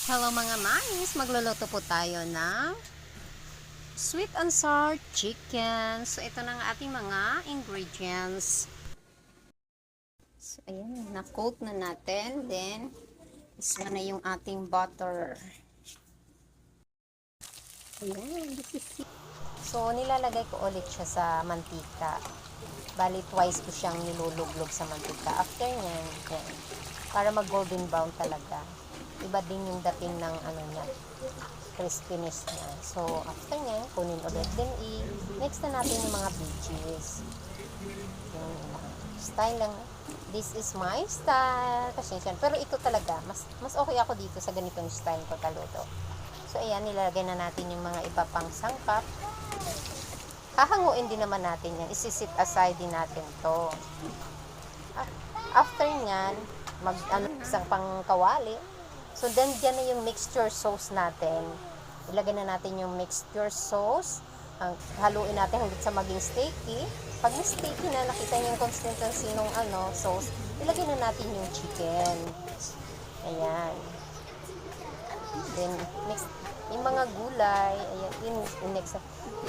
Hello mga mais, magluluto po tayo ng sweet and sour chicken. So ito na ang ating mga ingredients. So ayan, na-coat na natin. Then, isa na yung ating butter. Ayan, this is it. So nilalagay ko ulit siya sa mantika. Bali twice ko siyang niluluglog sa mantika. After nyan, then, para mag golden brown talaga. Iba din yung dating ng ano niya, crispiness niya. So, after niya, kunin ulit. Then, next na natin yung mga veggies. Yung style lang. This is my style. Kasi pero ito talaga, mas okay ako dito sa ganitong style ko kaluto. So, ayan, nilalagay na natin yung mga iba pang sangkap. Hahanguin din naman natin yan. Isisit aside din natin to. After nyan, isang pang kawali. So, then, dyan na yung mixture sauce natin. Ilagay na natin yung mixture sauce. Haluin natin hanggang sa maging sticky. Pag sticky na, nakita niyo yung consistency ng sauce, ilagay na natin yung chicken. Ayan. Then, mix yung mga gulay. Ayan, next.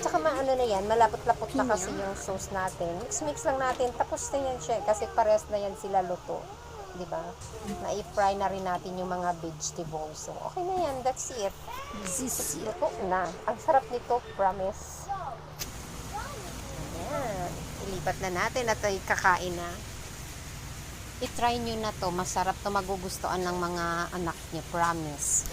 Tsaka na yan, malapot-lapot na kasi yung sauce natin. Mix lang natin, tapos na yan siya. Kasi pares na yan sila luto. Diba? Na-i-fry na rin natin yung mga vegetables. So, okay na yan. That's it. Luto na. Ang sarap nito, promise. Ayan. Ilipat na natin at ay kakain na. I-try nyo na to. Masarap to, magugustuhan ng mga anak nyo. Promise.